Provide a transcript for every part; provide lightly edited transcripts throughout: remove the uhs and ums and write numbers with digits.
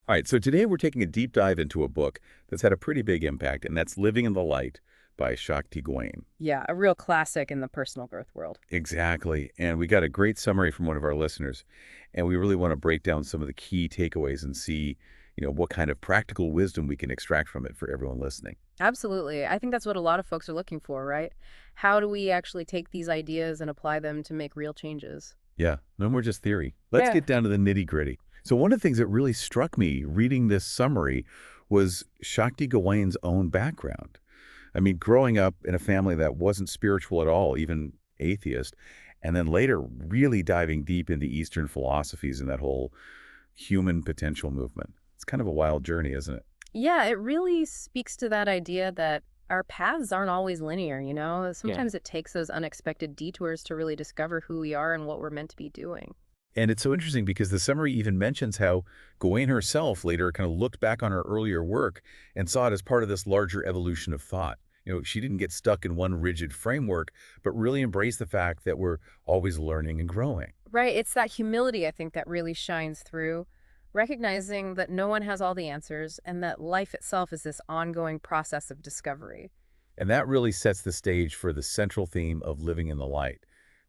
All right, so today we're taking a deep dive into a book that's had a pretty big impact, and that's Living in the Light by Shakti Gawain. Yeah, a real classic in the personal growth world. Exactly. And we got a great summary from one of our listeners, and we really want to break down some of the key takeaways and see, what kind of practical wisdom we can extract from it for everyone listening. Absolutely. I think that's what a lot of folks are looking for, right? How do we actually take these ideas and apply them to make real changes? Yeah, no more just theory. Let's Yeah. get down to the nitty-gritty. So one of the things that really struck me reading this summary was Shakti Gawain's own background. I mean, growing up in a family that wasn't spiritual at all, even atheist, and then later really diving deep into Eastern philosophies and that whole human potential movement. It's kind of a wild journey, isn't it? Yeah, it really speaks to that idea that our paths aren't always linear, Yeah. Sometimes it takes those unexpected detours to really discover who we are and what we're meant to be doing. And it's so interesting because the summary even mentions how Gawain herself later kind of looked back on her earlier work and saw it as part of this larger evolution of thought. She didn't get stuck in one rigid framework, but really embraced the fact that we're always learning and growing. Right. It's that humility, I think, that really shines through, recognizing that no one has all the answers and that life itself is this ongoing process of discovery. And that really sets the stage for the central theme of living in the light,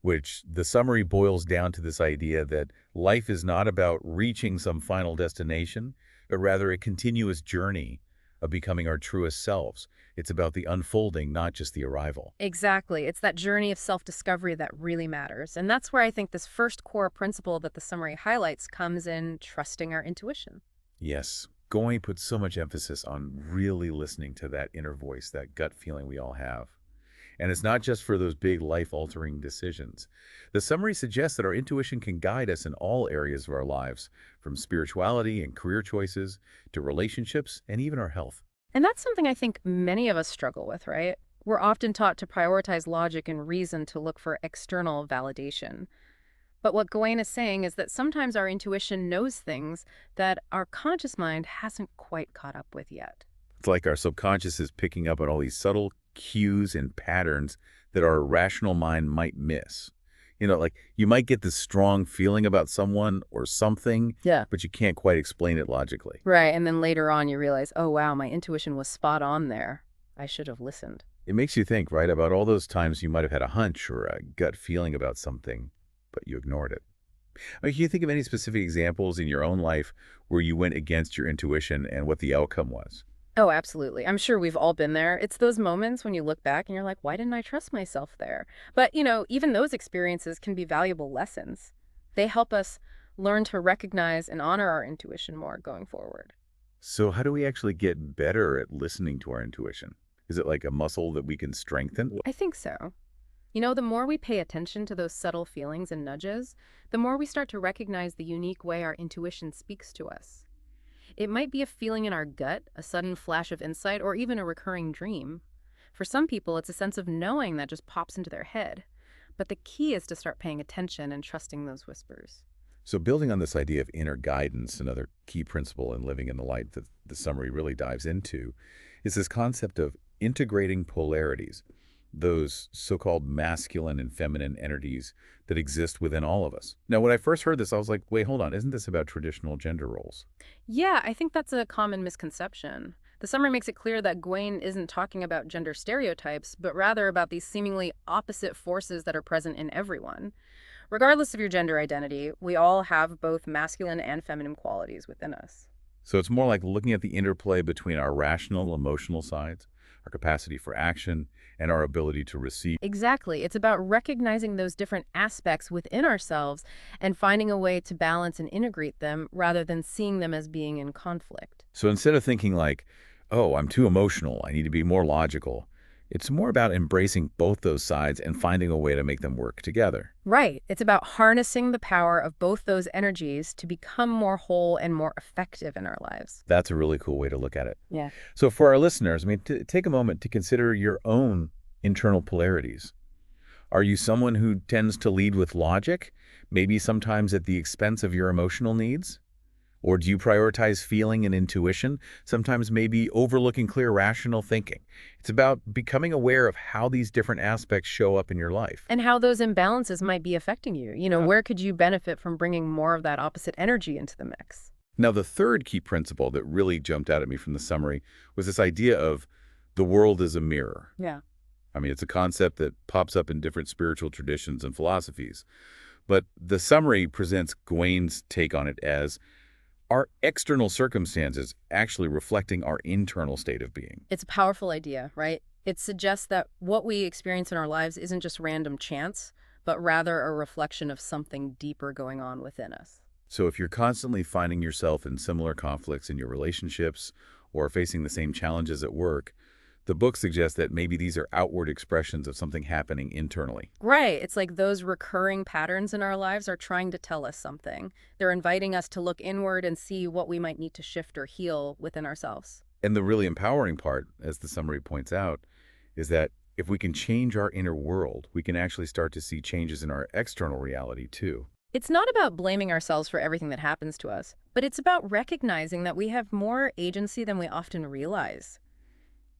which the summary boils down to this idea that life is not about reaching some final destination, but rather a continuous journey of becoming our truest selves. It's about the unfolding, not just the arrival. Exactly. It's that journey of self-discovery that really matters. And that's where I think this first core principle that the summary highlights comes in trusting our intuition. Yes, Going puts so much emphasis on really listening to that inner voice, that gut feeling we all have. And it's not just for those big life-altering decisions. The summary suggests that our intuition can guide us in all areas of our lives, from spirituality and career choices to relationships and even our health. And that's something I think many of us struggle with, right? We're often taught to prioritize logic and reason to look for external validation. But what Gawain is saying is that sometimes our intuition knows things that our conscious mind hasn't quite caught up with yet. It's like our subconscious is picking up on all these subtle cues and patterns that our rational mind might miss. Like you might get this strong feeling about someone or something, Yeah. but you can't quite explain it logically. Right. And then later on, you realize, oh, wow, my intuition was spot on there. I should have listened. It makes you think, right, about all those times you might have had a hunch or a gut feeling about something, but you ignored it. I mean, can you think of any specific examples in your own life where you went against your intuition and what the outcome was? Oh, absolutely. I'm sure we've all been there. It's those moments when you look back and you're like, why didn't I trust myself there? But, even those experiences can be valuable lessons. They help us learn to recognize and honor our intuition more going forward. So how do we actually get better at listening to our intuition? Is it like a muscle that we can strengthen? I think so. The more we pay attention to those subtle feelings and nudges, the more we start to recognize the unique way our intuition speaks to us. It might be a feeling in our gut, a sudden flash of insight, or even a recurring dream. For some people, it's a sense of knowing that just pops into their head. But the key is to start paying attention and trusting those whispers. So building on this idea of inner guidance, another key principle in living in the light that the summary really dives into, is this concept of integrating polarities, those so-called masculine and feminine energies that exist within all of us. Now, when I first heard this, I was like, wait, hold on, isn't this about traditional gender roles? Yeah, I think that's a common misconception. The summary makes it clear that Gawain isn't talking about gender stereotypes, but rather about these seemingly opposite forces that are present in everyone. Regardless of your gender identity, we all have both masculine and feminine qualities within us. So it's more like looking at the interplay between our rational, emotional sides, our capacity for action, and our ability to receive. Exactly. It's about recognizing those different aspects within ourselves and finding a way to balance and integrate them rather than seeing them as being in conflict. So instead of thinking like, oh, I'm too emotional, I need to be more logical, it's more about embracing both those sides and finding a way to make them work together. Right. It's about harnessing the power of both those energies to become more whole and more effective in our lives. That's a really cool way to look at it. Yeah. So for our listeners, I mean, take a moment to consider your own internal polarities. Are you someone who tends to lead with logic, maybe sometimes at the expense of your emotional needs? Or do you prioritize feeling and intuition, sometimes maybe overlooking clear rational thinking? It's about becoming aware of how these different aspects show up in your life. And how those imbalances might be affecting you. Yeah. Where could you benefit from bringing more of that opposite energy into the mix? Now, the third key principle that really jumped out at me from the summary was this idea of the world as a mirror. Yeah. I mean, it's a concept that pops up in different spiritual traditions and philosophies. But the summary presents Gawain's take on it as our external circumstances actually reflecting our internal state of being. It's a powerful idea, right? It suggests that what we experience in our lives isn't just random chance, but rather a reflection of something deeper going on within us. So if you're constantly finding yourself in similar conflicts in your relationships or facing the same challenges at work, the book suggests that maybe these are outward expressions of something happening internally. Right. It's like those recurring patterns in our lives are trying to tell us something. They're inviting us to look inward and see what we might need to shift or heal within ourselves. And the really empowering part, as the summary points out, is that if we can change our inner world, we can actually start to see changes in our external reality too. It's not about blaming ourselves for everything that happens to us, but it's about recognizing that we have more agency than we often realize.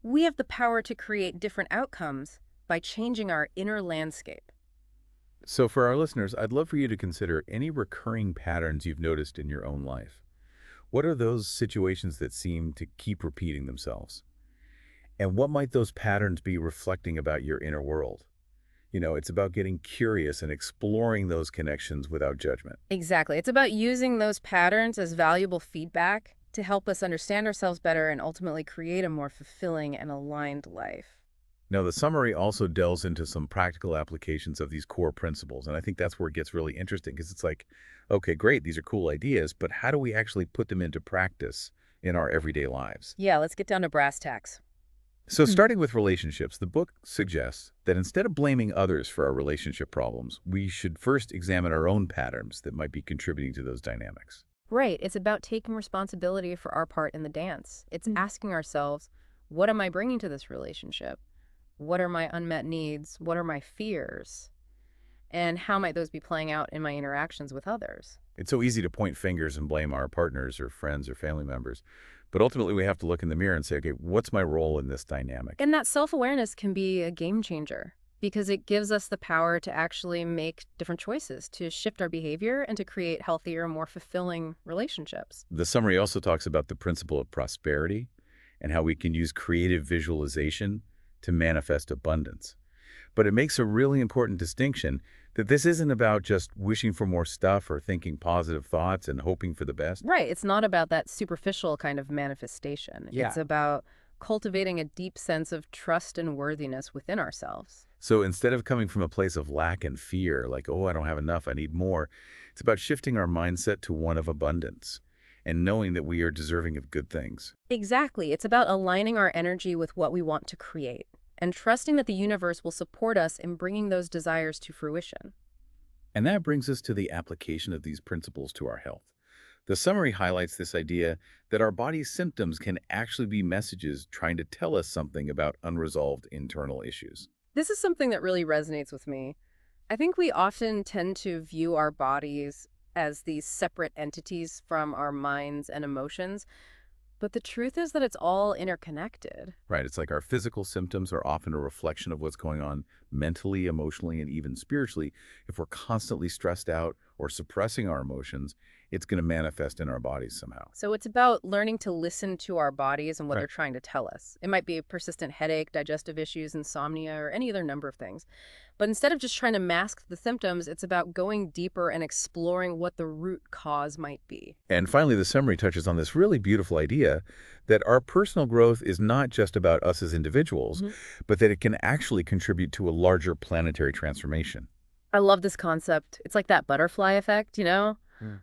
We have the power to create different outcomes by changing our inner landscape. So for our listeners, I'd love for you to consider any recurring patterns you've noticed in your own life. What are those situations that seem to keep repeating themselves? And what might those patterns be reflecting about your inner world? It's about getting curious and exploring those connections without judgment. Exactly. It's about using those patterns as valuable feedback to help us understand ourselves better and ultimately create a more fulfilling and aligned life. Now, the summary also delves into some practical applications of these core principles, and I think that's where it gets really interesting because it's like, okay, great, these are cool ideas, but how do we actually put them into practice in our everyday lives? Yeah, let's get down to brass tacks. So starting with relationships, the book suggests that instead of blaming others for our relationship problems, we should first examine our own patterns that might be contributing to those dynamics. Right. It's about taking responsibility for our part in the dance. It's asking ourselves, what am I bringing to this relationship? What are my unmet needs? What are my fears? And how might those be playing out in my interactions with others? It's so easy to point fingers and blame our partners or friends or family members. But ultimately, we have to look in the mirror and say, okay, what's my role in this dynamic? And that self-awareness can be a game changer because it gives us the power to actually make different choices, to shift our behavior and to create healthier, more fulfilling relationships. The summary also talks about the principle of prosperity and how we can use creative visualization to manifest abundance. But it makes a really important distinction that this isn't about just wishing for more stuff or thinking positive thoughts and hoping for the best. Right. It's not about that superficial kind of manifestation. Yeah. It's about cultivating a deep sense of trust and worthiness within ourselves. So instead of coming from a place of lack and fear, like, oh, I don't have enough, I need more, it's about shifting our mindset to one of abundance and knowing that we are deserving of good things. Exactly. It's about aligning our energy with what we want to create and trusting that the universe will support us in bringing those desires to fruition. And that brings us to the application of these principles to our health. The summary highlights this idea that our body's symptoms can actually be messages trying to tell us something about unresolved internal issues. This is something that really resonates with me. I think we often tend to view our bodies as these separate entities from our minds and emotions, but the truth is that it's all interconnected. Right? It's like our physical symptoms are often a reflection of what's going on mentally, emotionally, and even spiritually. If we're constantly stressed out or suppressing our emotions, it's going to manifest in our bodies somehow. So it's about learning to listen to our bodies and what Right. they're trying to tell us. It might be a persistent headache, digestive issues, insomnia, or any other number of things. But instead of just trying to mask the symptoms, it's about going deeper and exploring what the root cause might be. And finally, the summary touches on this really beautiful idea that our personal growth is not just about us as individuals, but that it can actually contribute to a larger planetary transformation. I love this concept. It's like that butterfly effect, you know?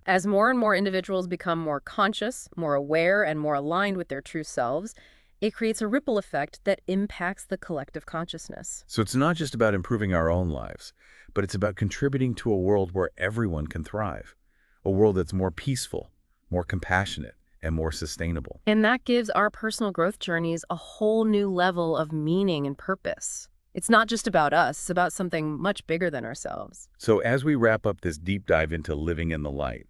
As more and more individuals become more conscious, more aware, and more aligned with their true selves, it creates a ripple effect that impacts the collective consciousness. So it's not just about improving our own lives, but it's about contributing to a world where everyone can thrive, a world that's more peaceful, more compassionate, and more sustainable. And that gives our personal growth journeys a whole new level of meaning and purpose. It's not just about us, it's about something much bigger than ourselves. So as we wrap up this deep dive into living in the light,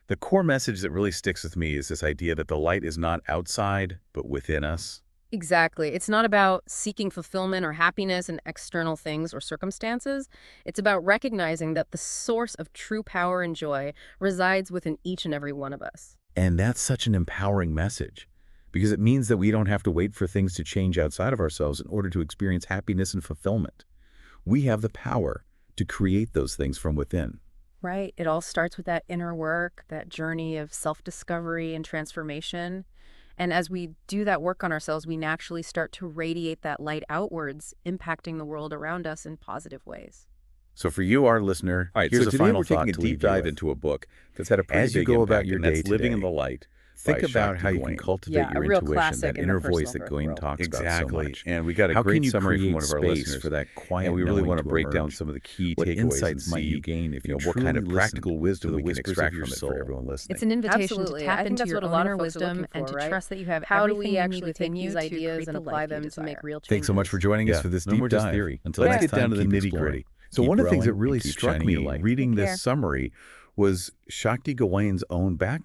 the core message that really sticks with me is this idea that the light is not outside, but within us. Exactly. It's not about seeking fulfillment or happiness in external things or circumstances. It's about recognizing that the source of true power and joy resides within each and every one of us. And that's such an empowering message because it means that we don't have to wait for things to change outside of ourselves in order to experience happiness and fulfillment. We have the power to create those things from within. Right. It all starts with that inner work, that journey of self-discovery and transformation. And as we do that work on ourselves, we naturally start to radiate that light outwards, impacting the world around us in positive ways. So for you, our listener, All right, here's so a today final we're taking thought a to deep leave you dive with. into a book that's had a pretty As you big go impact, about your and day that's Living in today, the Light think by about Shakti how you Gawain. can cultivate Yeah, your a real intuition, classic that in the inner voice personal that growth Gawain world. talks about so Exactly. much. And we got a How great can you summary from create one of our space listeners for that quiet and we really knowing want to to break down emerge? some of the key What takeaways insights and might see, you gain if you what kind of truly practical listened wisdom to the we can whispers of extract your from it soul? for everyone listening. It's an invitation Absolutely. to tap I think into that's your what a own lot inner of folks are wisdom looking and for, to right? trust that you have How do everything we you need actually within take you these to ideas create and the apply life you them to desire. make real changes? Thanks so much for joining us for this No deep more just dive. theory. Until Let's next get time, down to the keep nitty-gritty. exploring. So Keep one of the things that growing, really and keep struck shining me your light. reading Take this care. summary was Shakti Gawain's own background.